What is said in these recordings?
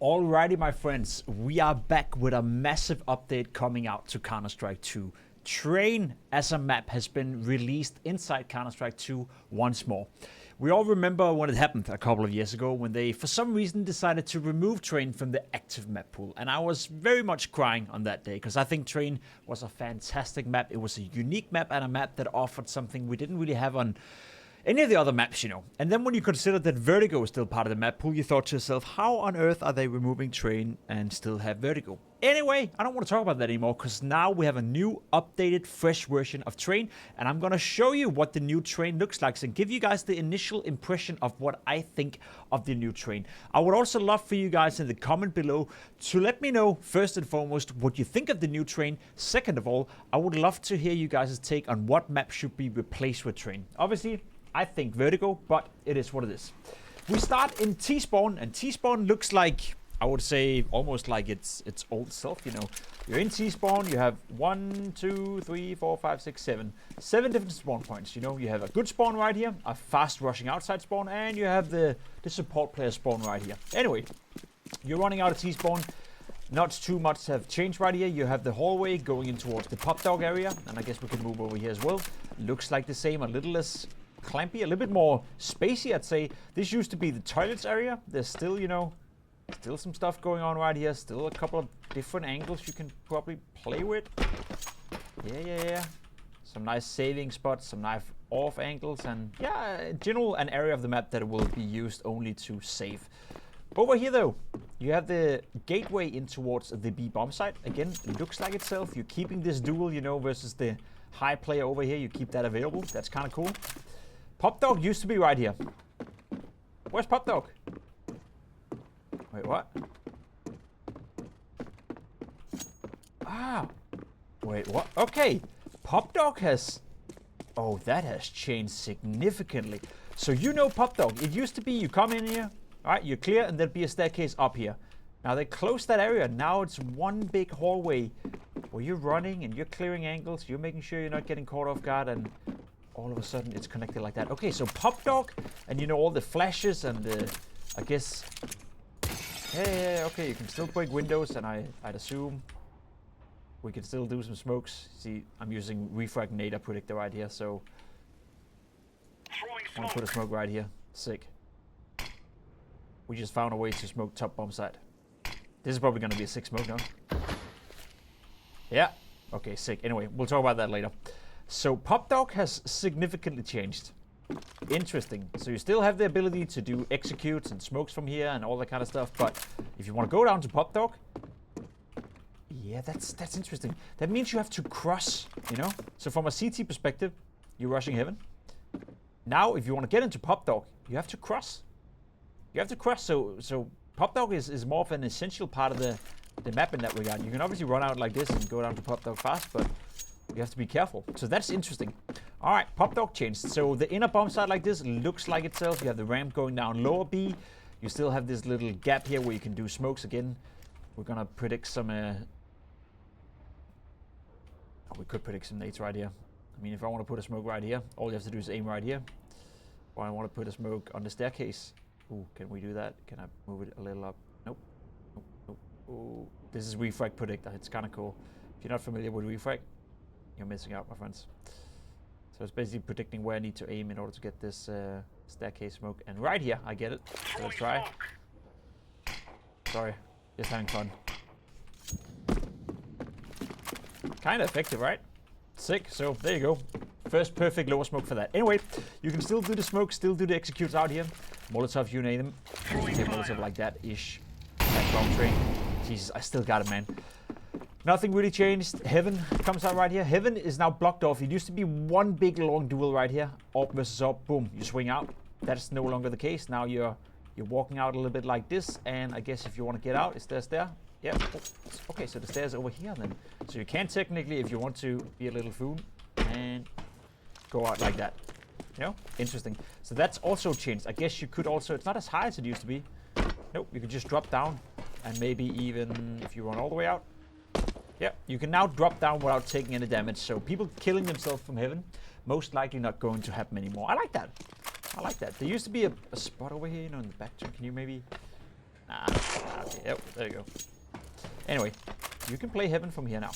Alrighty, my friends, we are back with a massive update coming out to Counter-Strike 2. Train as a map has been released inside Counter-Strike 2 once more. We all remember when it happened a couple of years ago when they, for some reason, decided to remove Train from the active map pool. And I was very much crying on that day because I think Train was a fantastic map. It was a unique map and a map that offered something we didn't really have on any of the other maps, you know. And then when you consider that Vertigo is still part of the map pool, you thought to yourself, how on earth are they removing Train and still have Vertigo? Anyway, I don't want to talk about that anymore because now we have a new, updated, fresh version of Train, and I'm going to show you what the new Train looks like and give you guys the initial impression of what I think of the new Train. I would also love for you guys in the comment below to let me know, first and foremost, what you think of the new Train. Second of all, I would love to hear you guys' take on what map should be replaced with Train. Obviously, I think Vertigo, but it is what it is. We start in T-Spawn, and T-Spawn looks like, I would say, almost like its old self, you know. You're in T-Spawn, you have 1, 2, 3, 4, 5, 6, 7. 7 different spawn points, you know. You have a good spawn right here, a fast rushing outside spawn, and you have the support player spawn right here. Anyway, you're running out of T-Spawn. Not too much have changed right here. You have the hallway going in towards the pop dog area, and I guess we can move over here as well. Looks like the same, a little less clampy, a little bit more spacey, I'd say. This used to be the toilets area. There's still, you know, still some stuff going on right here. Still a couple of different angles you can probably play with. Yeah. Some nice saving spots, some nice off angles, and yeah, in general, an area of the map that will be used only to save. Over here, though, you have the gateway in towards the B bomb site. Again, it looks like itself. You're keeping this duel, you know, versus the high player over here. You keep that available. That's kind of cool. Pop Dog used to be right here. Where's Pop Dog? Wait, what? Ah. Wait, what? Okay. Pop Dog has... Oh, that has changed significantly. So you know Pop Dog. It used to be you come in here, alright, you're clear, and there'd be a staircase up here. Now they closed that area. Now it's one big hallway where you're running and you're clearing angles. You're making sure you're not getting caught off guard, and all of a sudden it's connected like that. Okay, so Pop Dog, and you know all the flashes and the, I guess, yeah, okay, you can still break windows, and I'd assume we can still do some smokes. See, I'm using refrag nader predictor right here, so I'm gonna put a smoke right here. Sick. We just found a way to smoke top bomb site. This is probably gonna be a sick smoke now. Yeah, okay, sick. Anyway, we'll talk about that later. So Pop Dog has significantly changed. Interesting. So you still have the ability to do executes and smokes from here and all that kind of stuff, but if you want to go down to Pop Dog, yeah, that's interesting. That means you have to cross, you know? So from a CT perspective, you're rushing heaven. Now, if you want to get into Pop Dog, you have to cross. You have to cross, so Pop Dog is more of an essential part of the map in that regard. You can obviously run out like this and go down to Pop Dog fast, but you have to be careful. So that's interesting. All right, Pop Dog changed. So the inner bomb site like this looks like itself. You have the ramp going down lower B. You still have this little gap here where you can do smokes again. We're gonna predict some. We could predict some nades right here. I mean, if I want to put a smoke right here, all you have to do is aim right here. Or I want to put a smoke on the staircase. Ooh, can we do that? Can I move it a little up? Nope. Nope. Ooh, this is refrag predictor. It's kind of cool. If you're not familiar with refrag, you're missing out, my friends. So it's basically predicting where I need to aim in order to get this staircase smoke. And right here, I get it. So let's try. Sorry, just having fun. Kind of effective, right? Sick. So there you go. First perfect lower smoke for that. Anyway, you can still do the smoke, still do the executes out here. Molotov, you name them. Okay, Molotov like that-ish. That bomb train. Jesus, I still got it, man. Nothing really changed. Heaven comes out right here. Heaven is now blocked off. It used to be one big long duel right here. Orb versus orb. Boom. You swing out. That's no longer the case. Now you're walking out a little bit like this. And I guess if you want to get out, is there a stair? Yeah. Oh, okay, so the stairs over here then. So you can technically, if you want to be a little fool, and go out like that. You know? Interesting. So that's also changed. I guess you could also, it's not as high as it used to be. Nope, you could just drop down. And maybe even if you run all the way out. Yeah, you can now drop down without taking any damage. So people killing themselves from heaven, most likely not going to happen anymore. I like that. I like that. There used to be a spot over here, you know, in the back. Can you maybe Okay, yep, there you go. Anyway, you can play heaven from here now.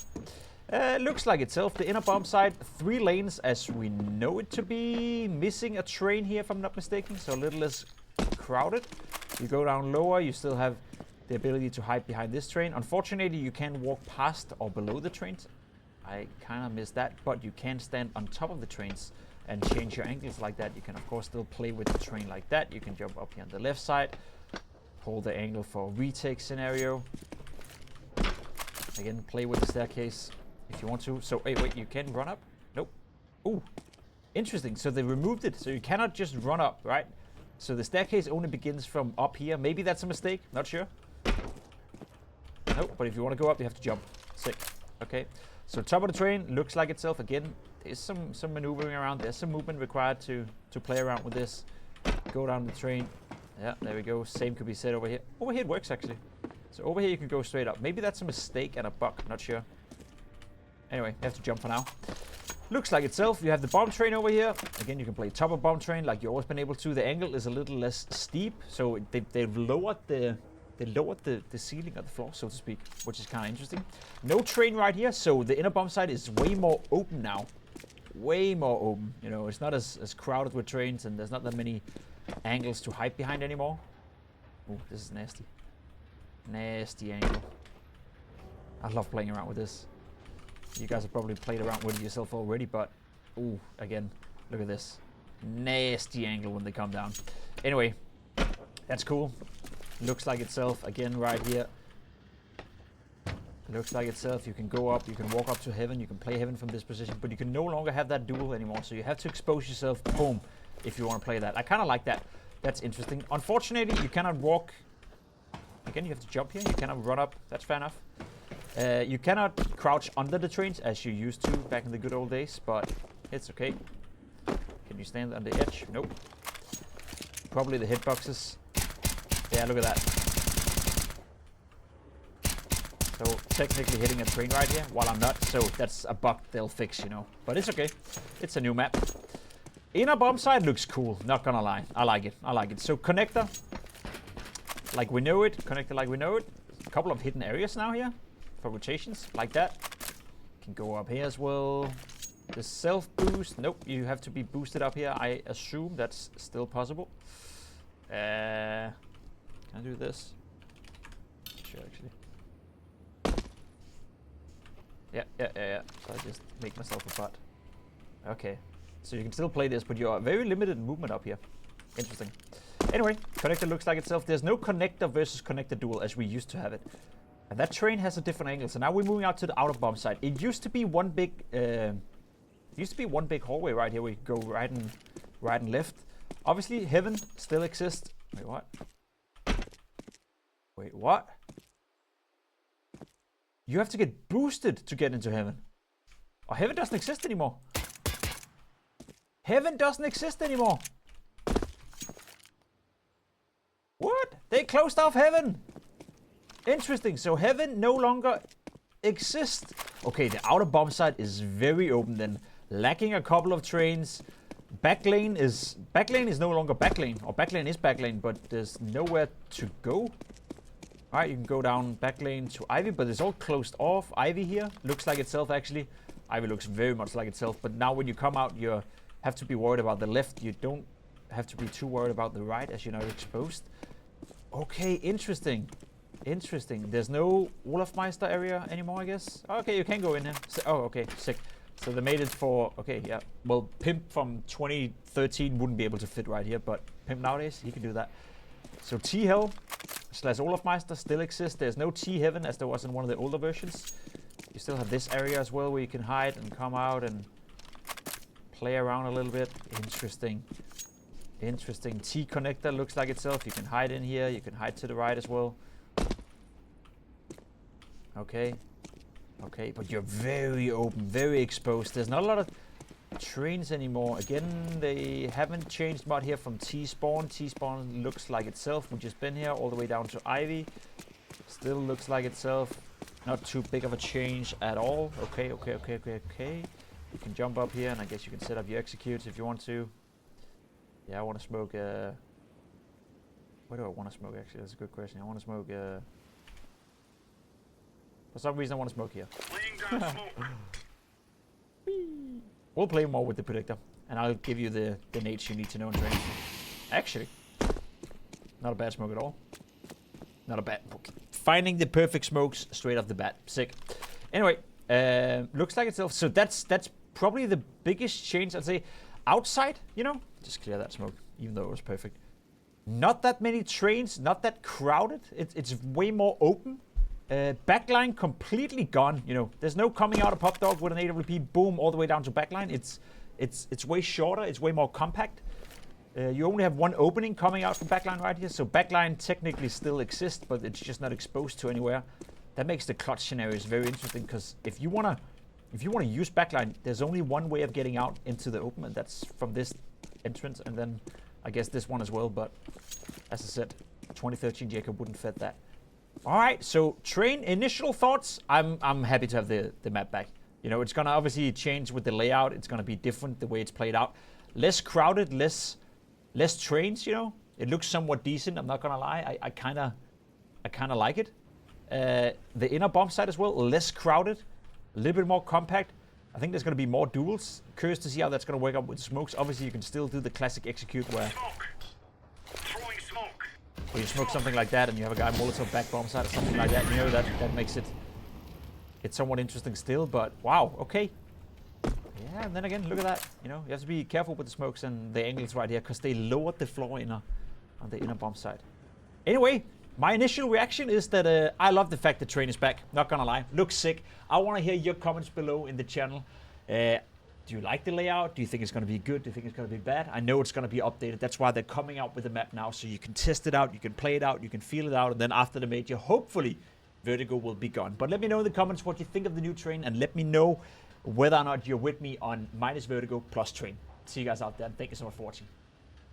Looks like itself. The inner bomb side, 3 lanes as we know it to be. Missing a train here, if I'm not mistaken, so a little less crowded. You go down lower, you still have the ability to hide behind this train. Unfortunately, you can't walk past or below the trains. I kind of missed that, but you can stand on top of the trains and change your angles like that. You can, of course, still play with the train like that. You can jump up here on the left side, hold the angle for a retake scenario. Again, play with the staircase if you want to. So, wait, you can run up? Nope. Ooh, interesting. So they removed it, so you cannot just run up, right? So the staircase only begins from up here. Maybe that's a mistake, not sure. Nope, but if you want to go up, you have to jump. Sick. Okay, so top of the train looks like itself. Again, there's some maneuvering around. There's some movement required to play around with this. Go down the train. Yeah, there we go. Same could be said over here. Over here it works, actually. So over here you can go straight up. Maybe that's a mistake and a bug, not sure. Anyway, you have to jump for now. Looks like itself. You have the bomb train over here. Again, you can play top of bomb train like you've always been able to. The angle is a little less steep, so they've lowered the ceiling of the floor, so to speak, which is kind of interesting. No train right here, so the inner bomb side is way more open now. Way more open. You know, it's not as crowded with trains, and there's not that many angles to hide behind anymore. Oh, this is nasty. Nasty angle. I love playing around with this. You guys have probably played around with it yourself already, but ooh, again, look at this. Nasty angle when they come down. Anyway, that's cool. Looks like itself. Again, right here. Looks like itself. You can go up, you can walk up to heaven, you can play heaven from this position, but you can no longer have that duel anymore. So you have to expose yourself, boom, if you want to play that. I kind of like that. That's interesting. Unfortunately, you cannot walk. Again, you have to jump here. You cannot run up. That's fair enough. You cannot crouch under the trains as you used to back in the good old days, but it's okay. Can you stand on the edge? Nope. Probably the hitboxes. Yeah, look at that. So technically hitting a train right here while I'm not, so that's a bug they'll fix, you know. But it's okay. It's a new map. Inner bomb side looks cool, not gonna lie. I like it. I like it. So connector, like we know it. Connector like we know it. A couple of hidden areas now here for rotations, like that. Can go up here as well. The self boost, nope, you have to be boosted up here. I assume that's still possible. Can I do this? Sure, actually. Yeah. So I just make myself a butt. Okay. So you can still play this, but you are very limited in movement up here. Interesting. Anyway, connector looks like itself. There's no connector versus connector duel as we used to have it. And that train has a different angle. So now we're moving out to the outer bomb side. It used to be one big hallway right here where you go right and left. Obviously, heaven still exists. Wait, what? Wait, what? You have to get boosted to get into heaven. Oh, heaven doesn't exist anymore. Heaven doesn't exist anymore. What? They closed off heaven. Interesting. So heaven no longer exists. Okay, the outer bomb side is very open then. Lacking a couple of trains. Backlane is no longer backlane, or backlane is backlane, but there's nowhere to go. Alright, you can go down backlane to Ivy, but it's all closed off. Ivy here looks like itself actually. Ivy looks very much like itself, but now when you come out, you have to be worried about the left. You don't have to be too worried about the right as you're not exposed. Okay, interesting. Interesting. There's no Olafmeister area anymore, I guess. Okay, you can go in here. Oh, okay, sick. So they made it for, okay, yeah. Well, Pimp from 2013 wouldn't be able to fit right here, but Pimp nowadays, he can do that. So T-Hell / Olafmeister still exists. There's no T-Heaven as there was in one of the older versions. You still have this area as well where you can hide and come out and play around a little bit. Interesting. Interesting. T-Connector looks like itself. You can hide in here. You can hide to the right as well. Okay. Okay, but you're very open, very exposed. There's not a lot of trains anymore. Again, they haven't changed much here from T-Spawn. T-Spawn looks like itself. We've just been here all the way down to Ivy. Still looks like itself. Not too big of a change at all. Okay. You can jump up here, and I guess you can set up your executes if you want to. Yeah, I want to smoke Where do I want to smoke, actually? That's a good question. I want to smoke... For some reason, I want to smoke here. We'll play more with the predictor, and I'll give you the nades you need to know in training. Actually, not a bad smoke at all. Not a bad... Finding the perfect smokes straight off the bat. Sick. Anyway, looks like itself. So that's probably the biggest change, I'd say. Outside, you know, just clear that smoke, even though it was perfect. Not that many trains, not that crowded. It's way more open. Backline completely gone. You know, there's no coming out of Pop Dog with an AWP boom all the way down to backline. It's way shorter. It's way more compact. You only have one opening coming out from backline right here. So backline technically still exists, but it's just not exposed to anywhere. That makes the clutch scenarios very interesting, because if you wanna use backline, there's only one way of getting out into the open, and that's from this entrance, and then I guess this one as well. But as I said, 2013 Jacob wouldn't fit that. All right, so Train, initial thoughts. I'm happy to have the map back. You know, it's gonna obviously change with the layout. It's gonna be different the way it's played out. Less crowded, less trains. You know, it looks somewhat decent. I'm not gonna lie. I kind of like it. The inner bomb site as well, less crowded, a little bit more compact. I think there's going to be more duels. Curious to see how that's going to work out with the smokes. Obviously, you can still do the classic execute where you smoke something like that and you have a guy Molotov back bomb site or something like that. You know, that makes it's somewhat interesting still. But wow, okay. Yeah, and then again, look at that. You know, you have to be careful with the smokes and the angles right here, because they lowered the floor on the inner bomb site. Anyway, my initial reaction is that I love the fact that Train is back. Not gonna lie, looks sick. I want to hear your comments below in the channel. Do you like the layout? Do you think it's gonna be good? Do you think it's gonna be bad? I know it's gonna be updated. That's why they're coming out with the map now, so you can test it out, you can play it out, you can feel it out, and then after the major, hopefully, Vertigo will be gone. But let me know in the comments what you think of the new Train, and let me know whether or not you're with me on minus Vertigo plus Train. See you guys out there, and thank you so much for watching.